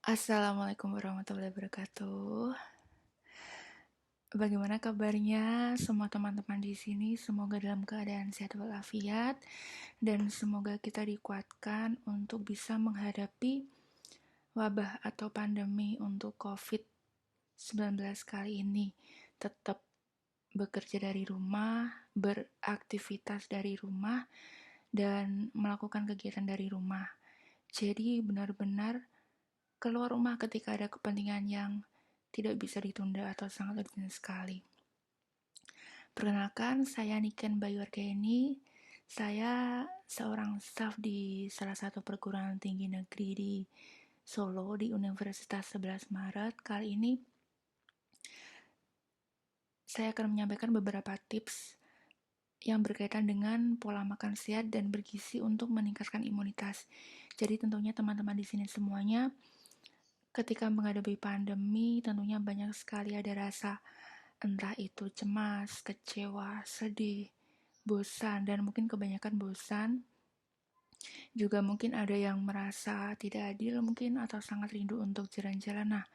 Assalamualaikum warahmatullahi wabarakatuh. Bagaimana kabarnya semua teman-teman di sini? Semoga dalam keadaan sehat walafiat dan semoga kita dikuatkan untuk bisa menghadapi wabah atau pandemi untuk COVID-19 kali ini. Tetap bekerja dari rumah, beraktivitas dari rumah, dan melakukan kegiatan dari rumah. Jadi benar-benar keluar rumah ketika ada kepentingan yang tidak bisa ditunda atau sangat urgent sekali. Perkenalkan, saya Niken Bayu Ardeni. Saya seorang staf di salah satu perguruan tinggi negeri di Solo di Universitas 11 Maret. Kali ini saya akan menyampaikan beberapa tips yang berkaitan dengan pola makan sehat dan bergizi untuk meningkatkan imunitas. Jadi tentunya teman-teman di sini semuanya ketika menghadapi pandemi tentunya banyak sekali ada rasa entah itu cemas, kecewa, sedih, bosan, dan mungkin kebanyakan bosan. Juga mungkin ada yang merasa tidak adil mungkin atau sangat rindu untuk jalan-jalan. Nah,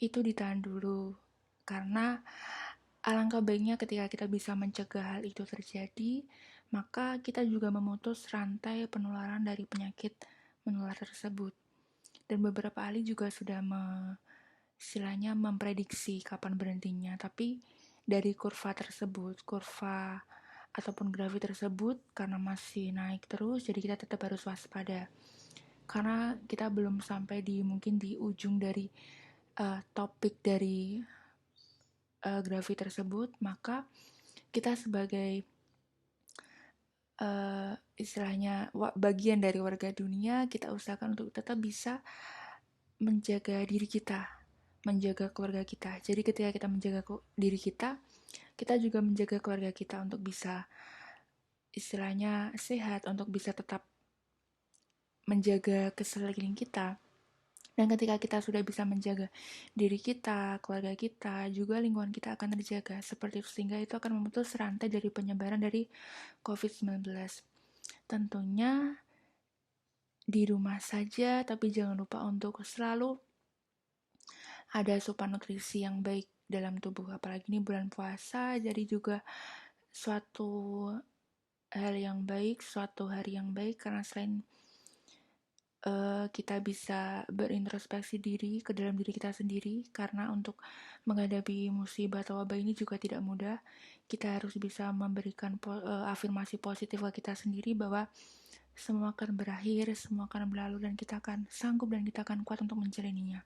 itu ditahan dulu. Karena alangkah baiknya ketika kita bisa mencegah hal itu terjadi, maka kita juga memutus rantai penularan dari penyakit menular tersebut. Dan beberapa ahli juga sudah istilahnya memprediksi kapan berhentinya, tapi dari kurva tersebut, kurva ataupun grafik tersebut karena masih naik terus, jadi kita tetap harus waspada karena kita belum sampai di mungkin di ujung dari topik dari grafik tersebut. Maka kita sebagai istilahnya bagian dari warga dunia, kita usahakan untuk tetap bisa menjaga diri kita, menjaga keluarga kita. Jadi ketika kita menjaga diri kita, kita juga menjaga keluarga kita untuk bisa istilahnya sehat, untuk bisa tetap menjaga sekeliling kita. Dan ketika kita sudah bisa menjaga diri kita, keluarga kita, juga lingkungan kita akan terjaga seperti itu, sehingga itu akan memutus rantai dari penyebaran dari COVID-19. Tentunya di rumah saja, tapi jangan lupa untuk selalu ada asupan nutrisi yang baik dalam tubuh, apalagi ini bulan puasa, jadi juga suatu hal yang baik, suatu hari yang baik, karena selain kita bisa berintrospeksi diri ke dalam diri kita sendiri, karena untuk menghadapi musibah atau wabah ini juga tidak mudah. Kita harus bisa memberikan afirmasi positif ke kita sendiri bahwa semua akan berakhir, semua akan berlalu, dan kita akan sanggup dan kita akan kuat untuk menjalaninya.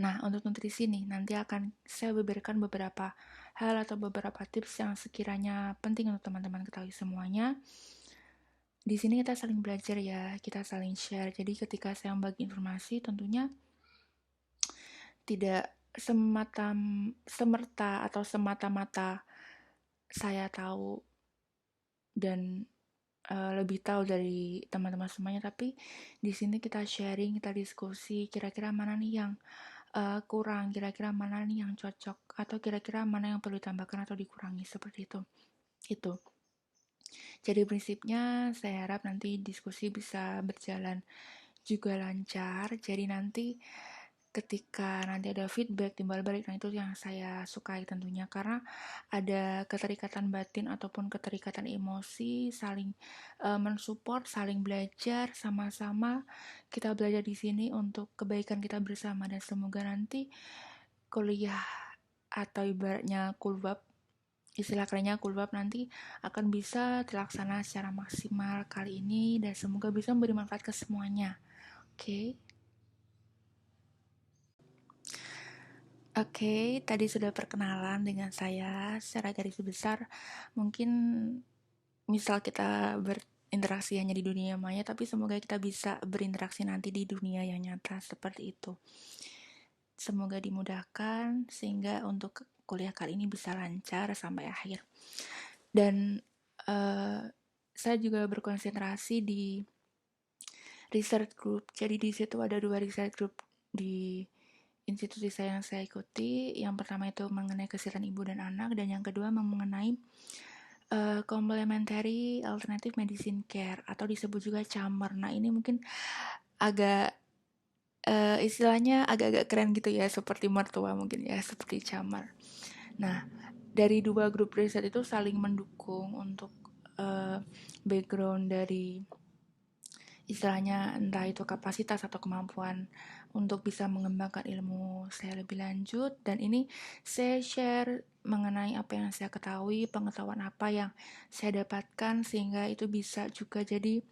Nah, untuk nutrisi nih, nanti akan saya beberkan beberapa hal atau beberapa tips yang sekiranya penting untuk teman-teman ketahui semuanya. Di sini kita saling belajar ya, kita saling share. Jadi ketika saya membagi informasi, tentunya tidak semerta atau semata-mata saya tahu dan lebih tahu dari teman-teman semuanya, tapi di sini kita sharing, kita diskusi, kira-kira mana nih yang kurang, kira-kira mana nih yang cocok, atau kira-kira mana yang perlu ditambahkan atau dikurangi, seperti itu. Jadi prinsipnya saya harap nanti diskusi bisa berjalan juga lancar. Jadi nanti ketika nanti ada feedback timbal balik, nah itu yang saya sukai tentunya, karena ada keterikatan batin ataupun keterikatan emosi, saling mensupport, saling belajar sama-sama. Kita belajar di sini untuk kebaikan kita bersama, dan semoga nanti kuliah atau ibaratnya kulbab, istilah kerennya kulbab, nanti akan bisa terlaksana secara maksimal kali ini, dan semoga bisa memberi manfaat ke semuanya. Oke. Oke, tadi sudah perkenalan dengan saya secara garis besar. Mungkin misal kita berinteraksi hanya di dunia maya, tapi semoga kita bisa berinteraksi nanti di dunia yang nyata, seperti itu. Semoga dimudahkan sehingga untuk kuliah kali ini bisa lancar sampai akhir. Dan saya juga berkonsentrasi di research group. Jadi di situ ada 2 research group di institusi saya yang saya ikuti. Yang pertama itu mengenai kesehatan ibu dan anak, dan yang kedua mengenai complementary alternative medicine care atau disebut juga CAMER. Nah, ini mungkin agak istilahnya agak-agak keren gitu ya, seperti mertua mungkin ya, seperti camar. Nah, dari dua grup riset itu saling mendukung untuk background dari istilahnya entah itu kapasitas atau kemampuan untuk bisa mengembangkan ilmu saya lebih lanjut, dan ini saya share mengenai apa yang saya ketahui, pengetahuan apa yang saya dapatkan, sehingga itu bisa juga jadi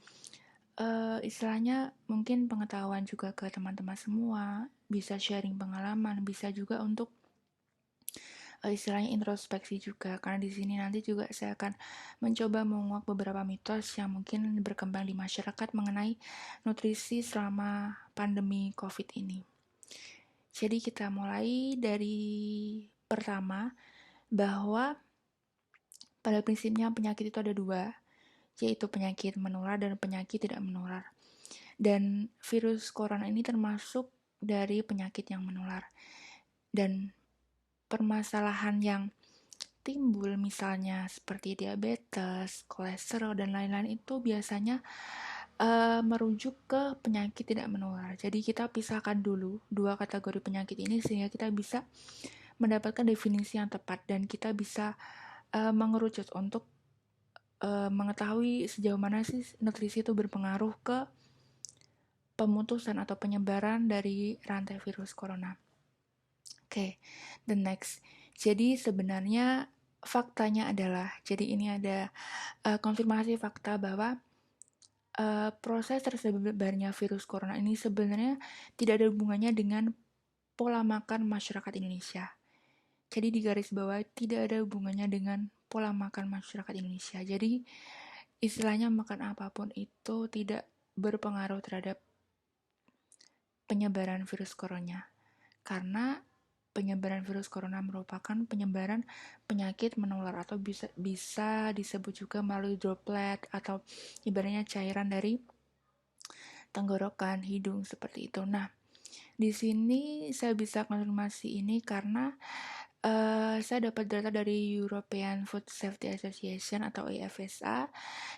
istilahnya mungkin pengetahuan juga ke teman-teman semua, bisa sharing pengalaman, bisa juga untuk istilahnya introspeksi juga, karena di sini nanti juga saya akan mencoba menguak beberapa mitos yang mungkin berkembang di masyarakat mengenai nutrisi selama pandemi COVID ini. Jadi kita mulai dari pertama, bahwa pada prinsipnya penyakit itu ada dua, yaitu penyakit menular dan penyakit tidak menular. Dan virus corona ini termasuk dari penyakit yang menular. Dan permasalahan yang timbul misalnya seperti diabetes, kolesterol, dan lain-lain itu biasanya merujuk ke penyakit tidak menular. Jadi kita pisahkan dulu dua kategori penyakit ini sehingga kita bisa mendapatkan definisi yang tepat dan kita bisa mengerucut untuk mengetahui sejauh mana sih nutrisi itu berpengaruh ke pemutusan atau penyebaran dari rantai virus corona. Oke, the next. Jadi sebenarnya faktanya adalah, jadi ini ada konfirmasi fakta bahwa proses tersebarnya virus corona ini sebenarnya tidak ada hubungannya dengan pola makan masyarakat Indonesia. Jadi di garis bawah tidak ada hubungannya dengan pola makan masyarakat Indonesia. Jadi istilahnya makan apapun itu tidak berpengaruh terhadap penyebaran virus corona. Karena penyebaran virus corona merupakan penyebaran penyakit menular atau bisa disebut juga melalui droplet atau ibaratnya cairan dari tenggorokan, hidung seperti itu. Nah, di sini saya bisa konfirmasi ini karena saya dapat data dari European Food Safety Association atau EFSA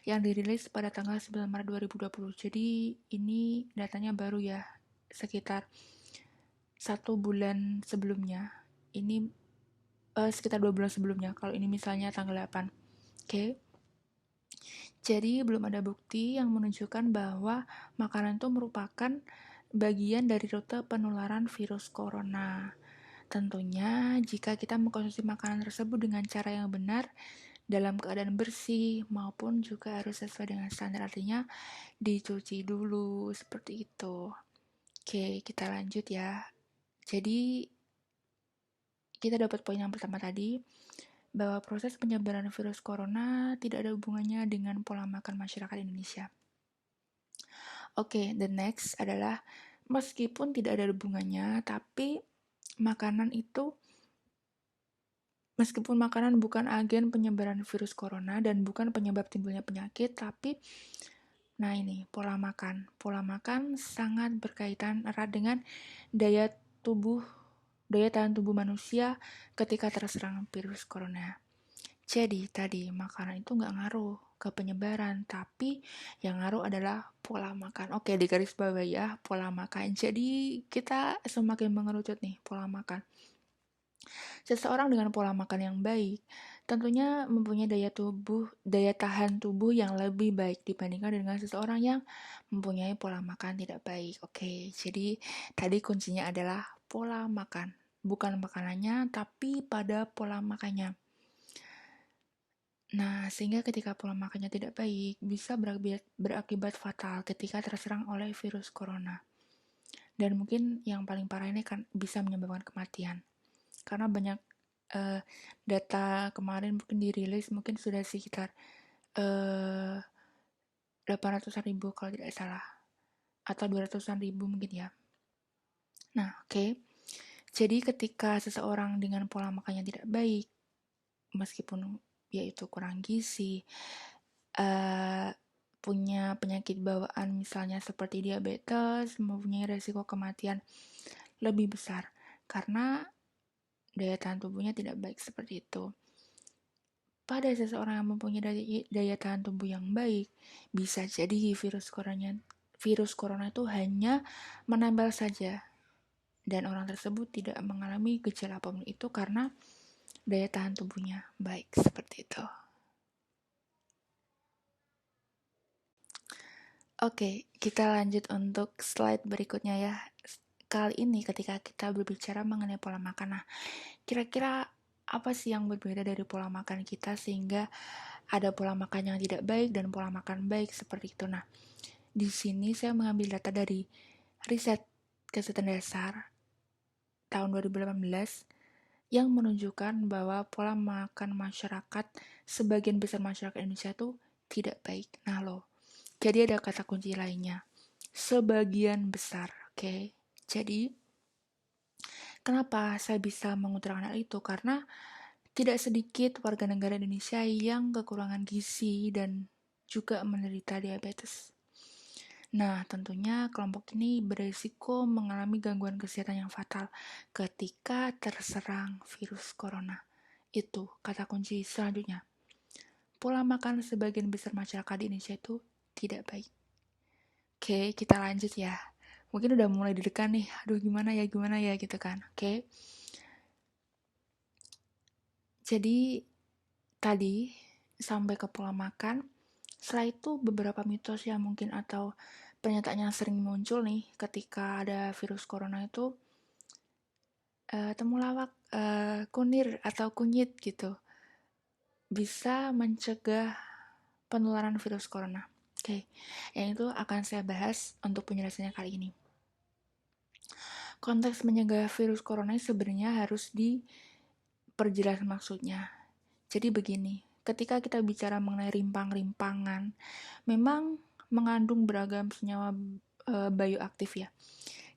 yang dirilis pada tanggal 9 Maret 2020. Jadi ini datanya baru ya, sekitar 1 bulan sebelumnya. Ini sekitar 2 bulan sebelumnya, kalau ini misalnya tanggal 8. Oke. Jadi belum ada bukti yang menunjukkan bahwa makanan itu merupakan bagian dari rute penularan virus corona. Tentunya jika kita mengkonsumsi makanan tersebut dengan cara yang benar, dalam keadaan bersih, maupun juga harus sesuai dengan standar, artinya dicuci dulu, seperti itu. Oke, kita lanjut ya. Jadi kita dapat poin yang pertama tadi, bahwa proses penyebaran virus corona tidak ada hubungannya dengan pola makan masyarakat Indonesia. Oke, the next adalah meskipun tidak ada hubungannya, tapi makanan itu, meskipun makanan bukan agen penyebaran virus corona dan bukan penyebab timbulnya penyakit, tapi nah ini pola makan. Pola makan sangat berkaitan erat dengan daya tahan tubuh manusia ketika terserang virus corona. Jadi tadi makanan itu nggak ngaruh ke penyebaran, tapi yang ngaruh adalah pola makan. Oke, di garis bawah ya, pola makan. Jadi kita semakin mengerucut nih pola makan. Seseorang dengan pola makan yang baik tentunya mempunyai daya tahan tubuh yang lebih baik dibandingkan dengan seseorang yang mempunyai pola makan tidak baik. Oke, jadi tadi kuncinya adalah pola makan. Bukan makanannya, tapi pada pola makannya. Nah, sehingga ketika pola makannya tidak baik, bisa berakibat fatal ketika terserang oleh virus corona. Dan mungkin yang paling parah ini kan bisa menyebabkan kematian. Karena banyak data kemarin mungkin dirilis, mungkin sudah sekitar 800-an ribu kalau tidak salah. Atau 200-an ribu mungkin ya. Nah, oke. Jadi ketika seseorang dengan pola makannya tidak baik, meskipun yaitu kurang gizi, punya penyakit bawaan misalnya seperti diabetes, mempunyai resiko kematian lebih besar karena daya tahan tubuhnya tidak baik seperti itu. Pada seseorang yang mempunyai daya tahan tubuh yang baik, bisa jadi virus virus corona itu hanya menempel saja dan orang tersebut tidak mengalami gejala apapun, itu karena daya tahan tubuhnya baik, seperti itu. Oke, kita lanjut untuk slide berikutnya ya. Kali ini ketika kita berbicara mengenai pola makan, nah kira-kira apa sih yang berbeda dari pola makan kita sehingga ada pola makan yang tidak baik dan pola makan baik, seperti itu. Nah, di sini saya mengambil data dari riset kesehatan dasar tahun 2018 yang menunjukkan bahwa pola makan masyarakat, sebagian besar masyarakat Indonesia itu tidak baik. Nah loh, jadi ada kata kunci lainnya, sebagian besar, oke? Jadi, kenapa saya bisa mengutarakan hal itu? Karena tidak sedikit warga negara Indonesia yang kekurangan gizi dan juga menderita diabetes. Nah, tentunya kelompok ini berisiko mengalami gangguan kesehatan yang fatal ketika terserang virus corona. Itu kata kunci selanjutnya. Pola makan sebagian besar masyarakat di Indonesia itu tidak baik. Oke, kita lanjut ya. Mungkin udah mulai deg-degan nih. Aduh, gimana ya gitu kan. Oke. Jadi, tadi sampai ke pola makan. Setelah itu beberapa mitos yang mungkin atau pernyataan yang sering muncul nih ketika ada virus corona itu, temulawak, kunir atau kunyit gitu, bisa mencegah penularan virus corona. Oke, yang itu akan saya bahas untuk penjelasannya kali ini. Konteks mencegah virus corona sebenarnya harus diperjelas maksudnya. Jadi begini, ketika kita bicara mengenai rimpang-rimpangan, memang mengandung beragam senyawa bioaktif ya.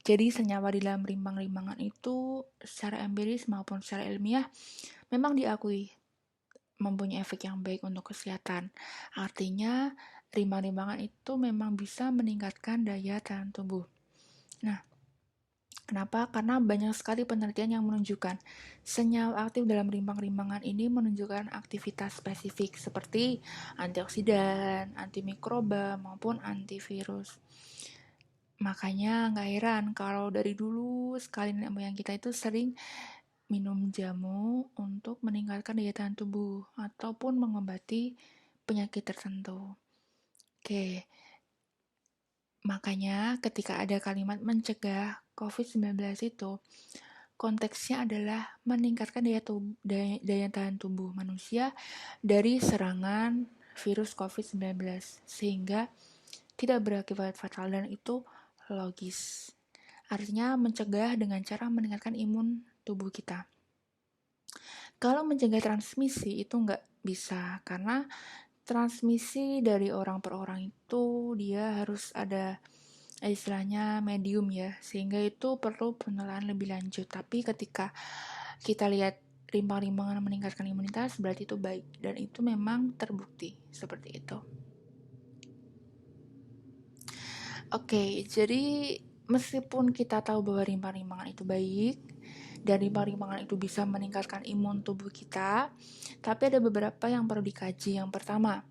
Jadi senyawa di dalam rimpang-rimpangan itu secara empiris maupun secara ilmiah memang diakui mempunyai efek yang baik untuk kesehatan. Artinya rimpang-rimpangan itu memang bisa meningkatkan daya tahan tubuh. Nah, kenapa? Karena banyak sekali penelitian yang menunjukkan senyawa aktif dalam rimpang-rimpangan ini menunjukkan aktivitas spesifik seperti antioksidan, antimikroba, maupun antivirus. Makanya nggak heran kalau dari dulu sekali nenek moyang kita itu sering minum jamu untuk meningkatkan daya tahan tubuh ataupun mengobati penyakit tertentu. Oke, makanya ketika ada kalimat mencegah COVID-19 itu, konteksnya adalah meningkatkan daya tahan tubuh manusia dari serangan virus COVID-19 sehingga tidak berakibat fatal, dan itu logis. Artinya mencegah dengan cara meningkatkan imun tubuh kita. Kalau mencegah transmisi itu nggak bisa, karena transmisi dari orang per orang itu dia harus ada istilahnya medium ya, sehingga itu perlu penelitian lebih lanjut. Tapi ketika kita lihat rimpang-rimpangan meningkatkan imunitas, berarti itu baik, dan itu memang terbukti seperti itu. Oke, jadi meskipun kita tahu bahwa rimpang-rimpangan itu baik dan rimpang-rimpangan itu bisa meningkatkan imun tubuh kita, tapi ada beberapa yang perlu dikaji. Yang pertama,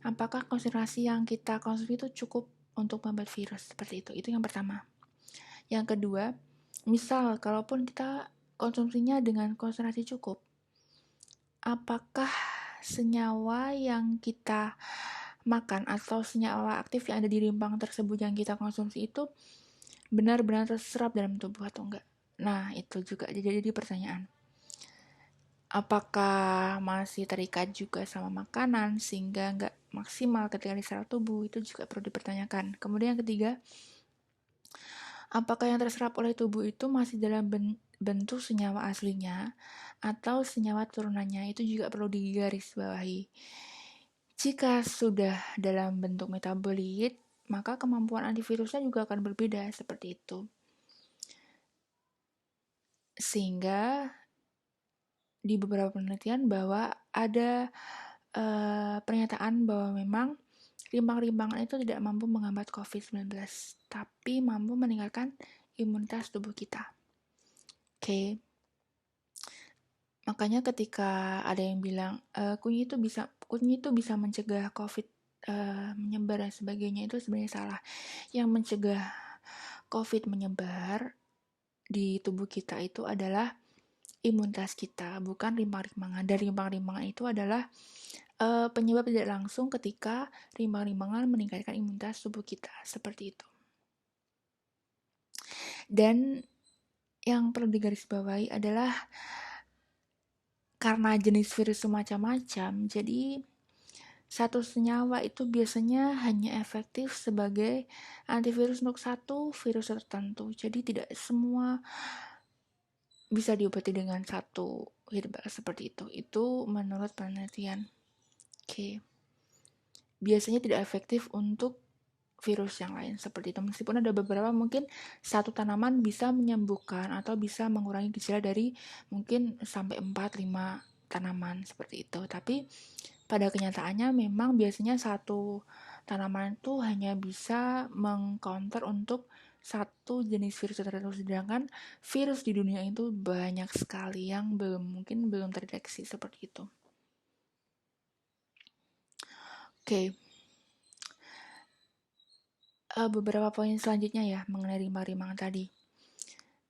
apakah konsentrasi yang kita konsumsi itu cukup untuk membuat virus? Seperti itu. Itu yang pertama. Yang kedua, misal kalaupun kita konsumsinya dengan konsentrasi cukup, apakah senyawa yang kita makan atau senyawa aktif yang ada di rimpang tersebut yang kita konsumsi itu benar-benar terserap dalam tubuh atau enggak? Nah, itu juga jadi pertanyaan. Apakah masih terikat juga sama makanan sehingga enggak maksimal ketika diserap tubuh? Itu juga perlu dipertanyakan. Kemudian yang ketiga, apakah yang terserap oleh tubuh itu masih dalam bentuk senyawa aslinya atau senyawa turunannya? Itu juga perlu digarisbawahi. Jika sudah dalam bentuk metabolit, maka kemampuan antivirusnya juga akan berbeda seperti itu. Sehingga di beberapa penelitian bahwa ada pernyataan bahwa memang rimpang-rimpangan itu tidak mampu menghambat COVID-19, tapi mampu meningkatkan imunitas tubuh kita. Oke. Makanya ketika ada yang bilang kunyit itu bisa mencegah COVID, menyebar dan sebagainya itu sebenarnya salah. Yang mencegah COVID menyebar di tubuh kita itu adalah imunitas kita, bukan rimbang-rimbangan. Dan rimbang-rimbangan itu adalah penyebab tidak langsung ketika rimbang-rimbangan meningkatkan imunitas tubuh kita, seperti itu. Dan yang perlu digarisbawahi adalah karena jenis virus semacam-macam, jadi satu senyawa itu biasanya hanya efektif sebagai antivirus untuk satu virus tertentu. Jadi tidak semua bisa diobati dengan satu herbal seperti itu. Itu menurut penelitian. Oke. Biasanya tidak efektif untuk virus yang lain seperti itu. Meskipun ada beberapa mungkin satu tanaman bisa menyembuhkan atau bisa mengurangi gejala dari mungkin sampai 4-5 tanaman seperti itu. Tapi pada kenyataannya memang biasanya satu tanaman itu hanya bisa mengcounter untuk satu jenis virus tertentu, sedangkan virus di dunia itu banyak sekali yang mungkin belum terdeteksi seperti itu. Oke. Beberapa poin selanjutnya ya mengenai rimbang-rimbang tadi.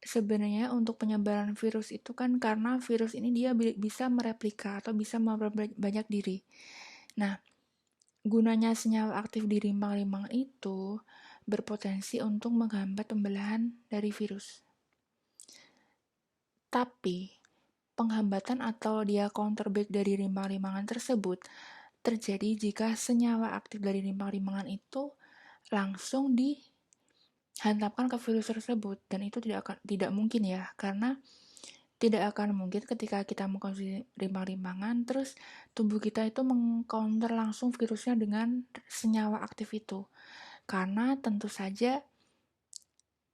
Sebenarnya untuk penyebaran virus itu kan karena virus ini dia bisa mereplika atau bisa memperbanyak diri. Nah, gunanya senyawa aktif di rimbang-rimbang itu berpotensi untuk menghambat pembelahan dari virus. Tapi, penghambatan atau dia counterback dari rimbang-rimbangan tersebut terjadi jika senyawa aktif dari rimbang-rimbangan itu langsung dihantamkan ke virus tersebut, dan itu tidak mungkin ya, karena tidak akan mungkin ketika kita mengkonsumsi rimbang-rimbangan terus tubuh kita itu mengcounter langsung virusnya dengan senyawa aktif itu, karena tentu saja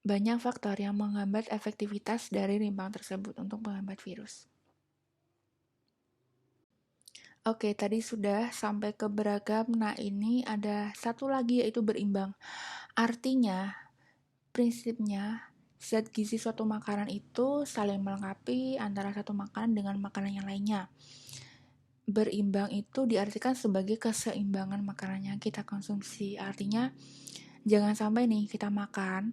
banyak faktor yang menghambat efektivitas dari rimbang tersebut untuk menghambat virus. Oke, tadi sudah sampai ke beragam. Nah, ini ada satu lagi yaitu berimbang. Artinya, prinsipnya, zat gizi suatu makanan itu saling melengkapi antara satu makanan dengan makanan yang lainnya. Berimbang itu diartikan sebagai keseimbangan makanan yang kita konsumsi. Artinya, jangan sampai nih kita makan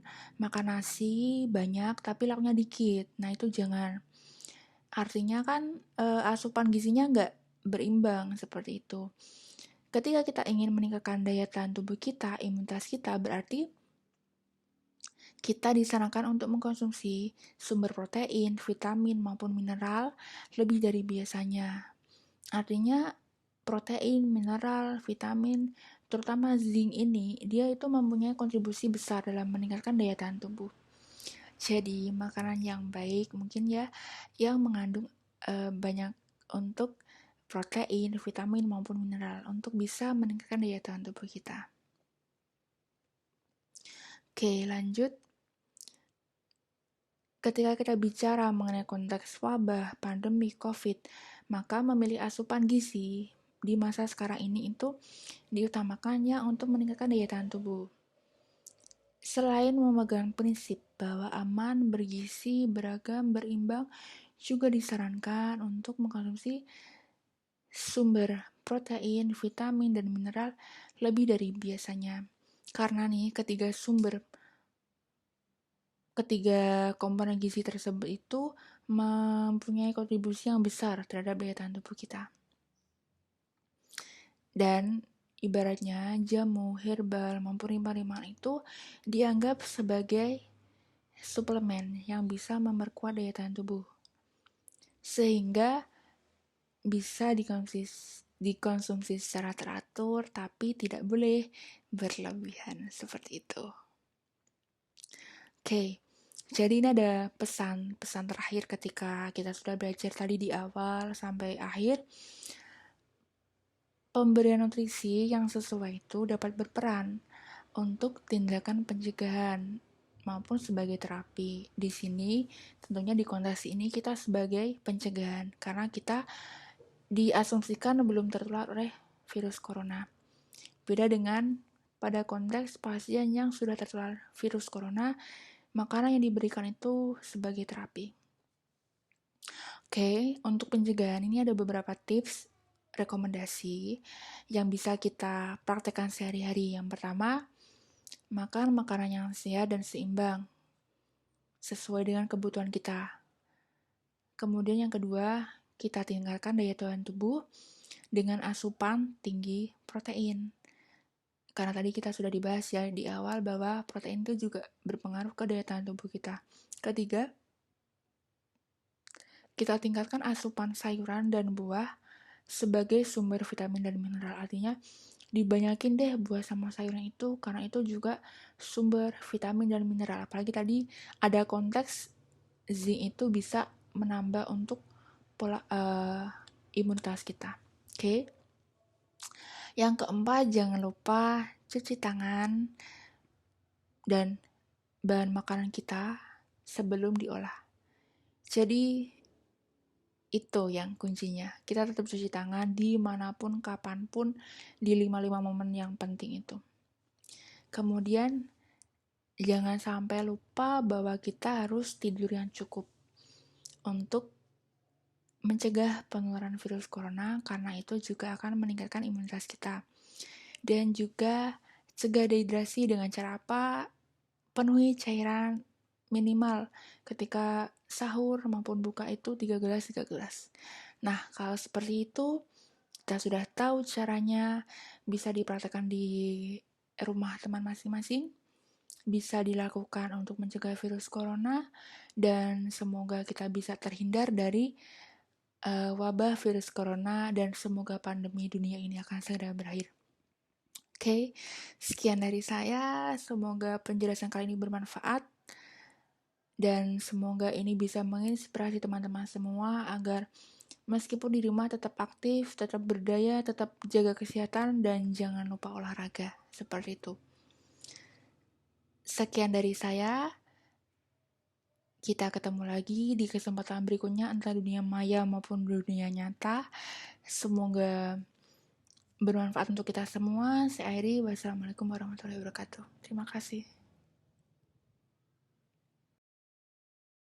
nasi banyak tapi lauknya dikit. Nah, itu jangan. Artinya kan asupan gizinya nggak berimbang seperti itu. Ketika kita ingin meningkatkan daya tahan tubuh kita, imunitas kita, berarti kita disarankan untuk mengkonsumsi sumber protein, vitamin, maupun mineral lebih dari biasanya. Artinya protein, mineral, vitamin, terutama zinc ini, dia itu mempunyai kontribusi besar dalam meningkatkan daya tahan tubuh. Jadi makanan yang baik mungkin ya yang mengandung banyak untuk protein, vitamin maupun mineral untuk bisa meningkatkan daya tahan tubuh kita. Oke, lanjut. Ketika kita bicara mengenai konteks wabah, pandemi, COVID, maka memilih asupan gizi di masa sekarang ini itu diutamakannya untuk meningkatkan daya tahan tubuh. Selain memegang prinsip bahwa aman, bergizi, beragam, berimbang, juga disarankan untuk mengkonsumsi sumber protein, vitamin, dan mineral lebih dari biasanya. Karena nih, ketiga komponen gizi tersebut itu mempunyai kontribusi yang besar terhadap daya tahan tubuh kita. Dan ibaratnya jamu, herbal, maupun rimbang-rimbangan itu dianggap sebagai suplemen yang bisa memperkuat daya tahan tubuh. Sehingga bisa dikonsumsi secara teratur, tapi tidak boleh berlebihan seperti itu. Oke, jadi ini ada pesan terakhir ketika kita sudah belajar tadi di awal sampai akhir. Pemberian nutrisi yang sesuai itu dapat berperan untuk tindakan pencegahan maupun sebagai terapi. Di sini tentunya di konteks ini kita sebagai pencegahan karena kita diasumsikan belum tertular oleh virus corona. Beda dengan pada konteks pasien yang sudah tertular virus corona, makanan yang diberikan itu sebagai terapi. Oke, untuk pencegahan ini ada beberapa tips rekomendasi yang bisa kita praktekkan sehari-hari. Yang pertama, makan makanan yang sehat dan seimbang sesuai dengan kebutuhan kita. Kemudian yang kedua, kita tingkatkan daya tahan tubuh dengan asupan tinggi protein. Karena tadi kita sudah dibahas ya di awal bahwa protein itu juga berpengaruh ke daya tahan tubuh kita. Ketiga, kita tingkatkan asupan sayuran dan buah sebagai sumber vitamin dan mineral. Artinya, dibanyakin deh buah sama sayuran itu, karena itu juga sumber vitamin dan mineral. Apalagi tadi ada konteks zinc itu bisa menambah untuk pola imunitas kita. Oke. Yang keempat, jangan lupa cuci tangan dan bahan makanan kita sebelum diolah. Jadi itu yang kuncinya. Kita tetap cuci tangan dimanapun, kapanpun, di 5 momen yang penting itu. Kemudian jangan sampai lupa bahwa kita harus tidur yang cukup untuk mencegah penularan virus corona, karena itu juga akan meningkatkan imunitas kita. Dan juga cegah dehidrasi dengan cara apa? Penuhi cairan minimal ketika sahur maupun buka itu 3 gelas. Nah, kalau seperti itu kita sudah tahu caranya, bisa dipraktekkan di rumah teman masing-masing, bisa dilakukan untuk mencegah virus corona, dan semoga kita bisa terhindar dari wabah virus corona, dan semoga pandemi dunia ini akan segera berakhir. Oke, sekian dari saya. Semoga penjelasan kali ini bermanfaat. Dan semoga ini bisa menginspirasi teman-teman semua agar meskipun di rumah tetap aktif, tetap berdaya, tetap jaga kesehatan, dan jangan lupa olahraga. Seperti itu. Sekian dari saya. Kita ketemu lagi di kesempatan berikutnya, entah dunia maya maupun dunia nyata. Semoga bermanfaat untuk kita semua. Saya Airi, wassalamualaikum warahmatullahi wabarakatuh. Terima kasih.